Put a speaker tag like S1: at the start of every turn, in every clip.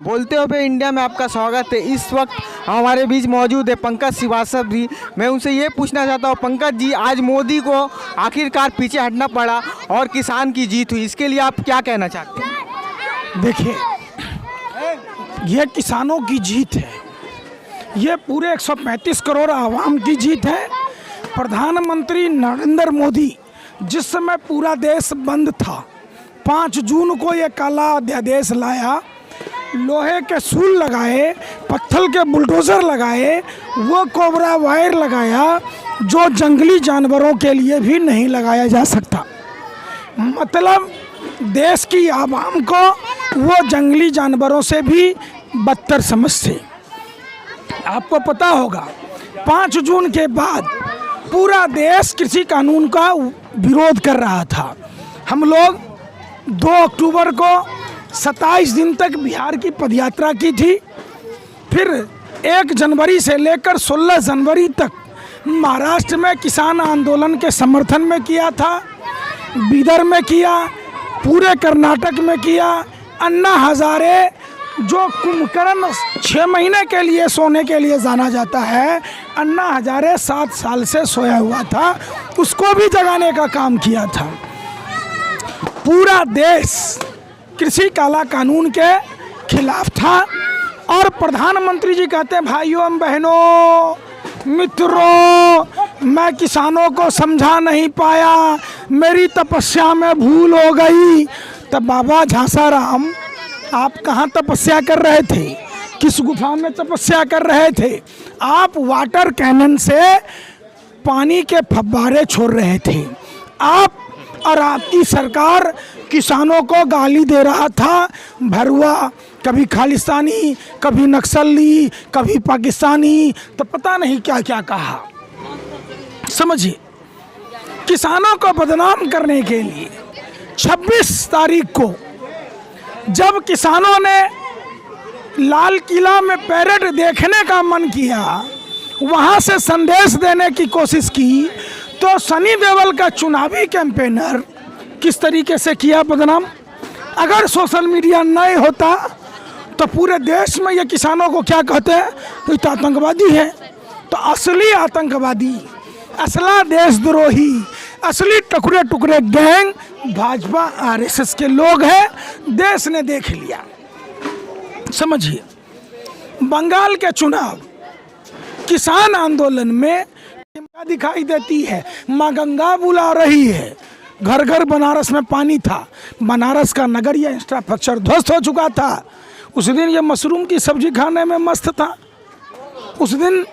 S1: बोलते हुए इंडिया में आपका स्वागत है। इस वक्त हमारे बीच मौजूद है पंकज श्रीवास्तव जी। मैं उनसे ये पूछना चाहता हूँ, पंकज जी, आज मोदी को आखिरकार पीछे हटना पड़ा और किसान की जीत हुई, इसके लिए आप क्या कहना चाहते हैं?
S2: देखिए, ये किसानों की जीत है, ये पूरे 135 करोड़ आवाम की जीत है। प्रधानमंत्री नरेंद्र मोदी, जिस समय पूरा देश बंद था, 5 जून को ये काला अध्यादेश लाया, लोहे के सूल लगाए, पत्थर के बुलडोज़र लगाए, वो कोबरा वायर लगाया जो जंगली जानवरों के लिए भी नहीं लगाया जा सकता। मतलब देश की आवाम को वो जंगली जानवरों से भी बदतर समझते। आपको पता होगा 5 जून के बाद पूरा देश कृषि कानून का विरोध कर रहा था। हम लोग 2 अक्टूबर को 27 दिन तक बिहार की पदयात्रा की थी, फिर 1 जनवरी से लेकर 16 जनवरी तक महाराष्ट्र में किसान आंदोलन के समर्थन में किया था, बीदर में किया, पूरे कर्नाटक में किया। अन्ना हजारे, जो कुंभकर्ण 6 महीने के लिए सोने के लिए जाना जाता है, अन्ना हजारे 7 साल से सोया हुआ था, उसको भी जगाने का काम किया था। पूरा देश कृषि काला कानून के खिलाफ था और प्रधानमंत्री जी कहते हैं, भाइयों बहनों मित्रों, मैं किसानों को समझा नहीं पाया, मेरी तपस्या में भूल हो गई। तब बाबा झांसाराम, आप कहाँ तपस्या कर रहे थे? किस गुफा में तपस्या कर रहे थे? आप वाटर कैनन से पानी के फव्वारे छोड़ रहे थे। आप और आपकी सरकार किसानों को गाली दे रहा था, भरुआ, कभी खालिस्तानी, कभी नक्सली, कभी पाकिस्तानी, तो पता नहीं क्या क्या कहा। समझिए, किसानों को बदनाम करने के लिए 26 तारीख को जब किसानों ने लाल किला में पैरेड देखने का मन किया, वहाँ से संदेश देने की कोशिश की, तो सनी देओल का चुनावी कैंपेनर किस तरीके से किया बदनाम। अगर सोशल मीडिया नहीं होता तो पूरे देश में ये किसानों को क्या कहते हैं? ये तो आतंकवादी है। तो असली आतंकवादी, असला देशद्रोही, असली टुकड़े टुकड़े गैंग भाजपा आरएसएस के लोग हैं। देश ने देख लिया। समझिए, बंगाल के चुनाव किसान आंदोलन में दिखाई देती है, माँ गंगा बुला रही है। घर घर बनारस में पानी था, बनारस का नगरीय इंफ्रास्ट्रक्चर ध्वस्त हो चुका था। उस दिन ये मशरूम की सब्जी खाने में मस्त था। उस दिन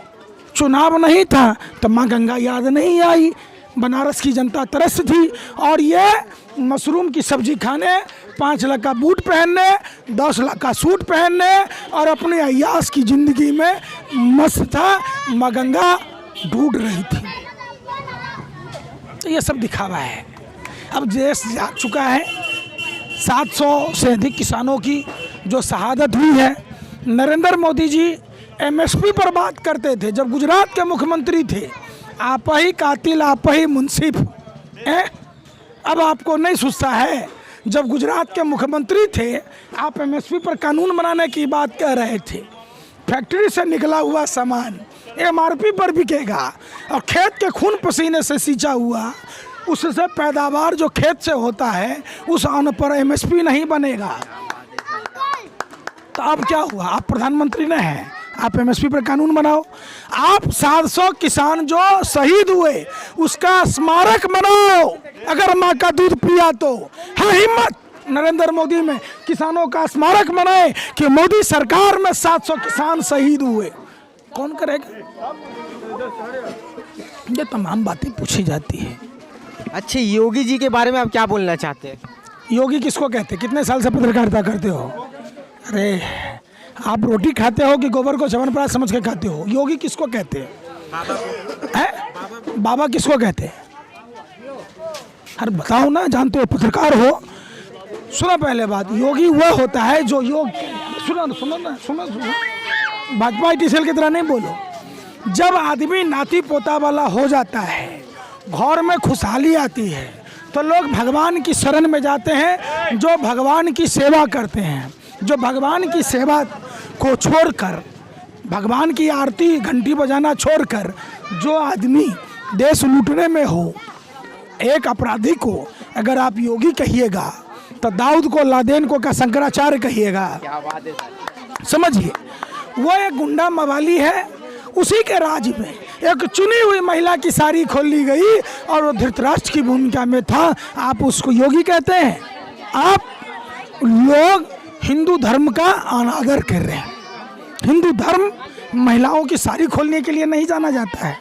S2: चुनाव नहीं था तो माँ गंगा याद नहीं आई, बनारस की जनता तरस थी और ये मशरूम की सब्जी खाने, 5 लाख का बूट पहनने, 10 लाख का सूट पहनने और अपने अय्यास की ज़िंदगी में मस्त था। माँ गंगा ढूंढ रही थी। तो ये सब दिखावा है। अब देश जाग चुका है। 700 से अधिक किसानों की जो शहादत हुई है। नरेंद्र मोदी जी एमएसपी पर बात करते थे जब गुजरात के मुख्यमंत्री थे, आप ही कातिल, आप ही मुंसिफ। अब आपको नहीं सुझता है? जब गुजरात के मुख्यमंत्री थे, आप एमएसपी पर कानून बनाने की बात कह रहे थे। फैक्ट्री से निकला हुआ सामान एमआरपी पर बिकेगा और खेत के खून पसीने से सींचा हुआ, उससे पैदावार जो खेत से होता है, उस अन्न पर एमएसपी नहीं बनेगा। तो अब क्या हुआ? आप प्रधानमंत्री न हैं, आप एमएसपी पर कानून बनाओ। आप 700 किसान जो शहीद हुए उसका स्मारक बनाओ। अगर माँ का दूध पिया तो है हिम्मत नरेंद्र मोदी में, किसानों का स्मारक बनाए कि मोदी सरकार में 700 किसान शहीद हुए। कौन करेगा? ये तमाम बातें पूछी जाती है।
S1: अच्छे, योगी जी के बारे में आप क्या बोलना चाहते हैं?
S2: योगी किसको कहते हैं? कितने साल से पत्रकारिता करते हो? अरे, आप रोटी खाते हो कि गोबर को च्यवनप्राश समझ के खाते हो? योगी किसको कहते हैं? बाबा किसको कहते हैं? अरे बताओ ना, जानते हो, पत्रकार हो। सुनो पहले बात, योगी वह होता है जो योग, सुनो, भाजपा टीसीएल की तरह नहीं बोलो। जब आदमी नाती पोता वाला हो जाता है, घर में खुशहाली आती है, तो लोग भगवान की शरण में जाते हैं, जो भगवान की सेवा करते हैं। जो भगवान की सेवा को छोड़कर, भगवान की आरती घंटी बजाना छोड़कर जो आदमी देश लूटने में हो, एक अपराधी को अगर आप योगी कहिएगा तो दाऊद को, लादेन को क्या शंकराचार्य कहिएगा? समझिए, वो एक गुंडा मवाली है, उसी के राज में एक चुनी हुई महिला की साड़ी खोल ली गई और वो धृतराष्ट्र की भूमिका में था। आप उसको योगी कहते हैं? आप लोग हिंदू धर्म का अनादर कर रहे हैं। हिंदू धर्म महिलाओं की साड़ी खोलने के लिए नहीं जाना जाता है,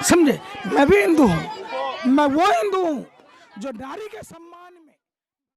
S2: समझे? मैं भी हिंदू हूँ, मैं वो हिंदू हूँ जो नारी के सम्मान